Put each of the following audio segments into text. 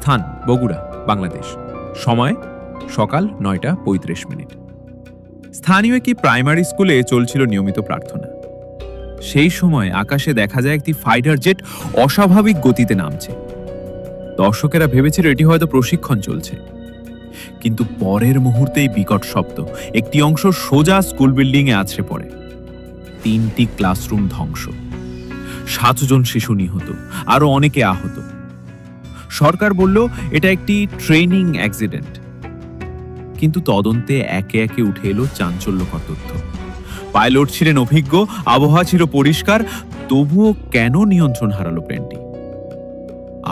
স্থান বগুড়া, বাংলাদেশ। সময় সকাল 9:35। স্থানীয় একটি প্রাইমারি স্কুলে চলছিল নিয়মিত প্রার্থনা। সেই সময় আকাশে দেখা যায় একটি ফাইটার জেট অস্বাভাবিক গতিতে নামছে। দর্শকেরা ভেবেছিল এটি হয়তো প্রশিক্ষণ চলছে, কিন্তু পরের মুহূর্তেই বিকট শব্দ। একটি অংশ সোজা স্কুল বিল্ডিং এ আছড়ে পড়ে। 3টি ক্লাসরুম ধ্বংস, 7 জন শিশু নিহত, আরো অনেকে আহত। সরকার বলল এটা একটি ট্রেনিং অ্যাক্সিডেন্ট, কিন্তু তদন্তে একে একে উঠে এলো চাঞ্চল্যকর তথ্য। পাইলট ছিলেন অভিজ্ঞ, আবহাওয়া ছিল পরিষ্কার, তবুও কেন নিয়ন্ত্রণ হারালো প্লেনটি?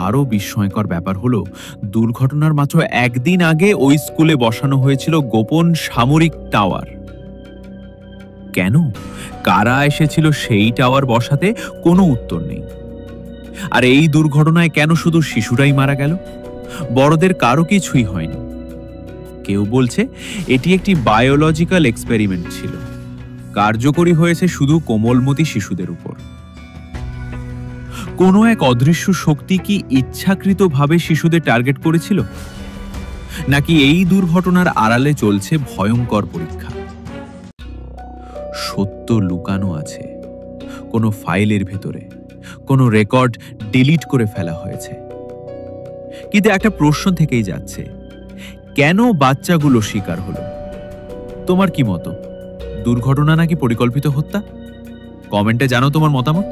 আরো বিস্ময়কর ব্যাপার হলো, দুর্ঘটনার মাত্র একদিন আগে ওই স্কুলে বসানো হয়েছিল গোপন সামরিক টাওয়ার। কেন, কারা এসেছিল সেই টাওয়ার বসাতে, কোনো উত্তর নেই। আর এই দুর্ঘটনায় কেন শুধু শিশুরাই মারা গেল? বড়দের কারো কিছুই হয়নি। কেউ বলছে এটি একটি বায়োলজিক্যাল এক্সপেরিমেন্ট ছিল, কার্যকরী হয়েছে শুধু কোমলমতি শিশুদের উপর। কোনো এক অদৃশ্য শক্তি কি ইচ্ছাকৃতভাবে শিশুদের টার্গেট করেছিল, নাকি এই দুর্ঘটনার আড়ালে চলছে ভয়ঙ্কর পরীক্ষা? সত্য লুকানো আছে কোনো ফাইলের ভেতরে, কোনো রেকর্ড ডিলিট করে ফেলা হয়েছে। কিন্তু একটা প্রশ্ন থেকেই যাচ্ছে, কেন বাচ্চাগুলো শিকার হলো? তোমার কি মত? দুর্ঘটনা নাকি পরিকল্পিত হত্যা? কমেন্টে জানাও তোমার মতামত।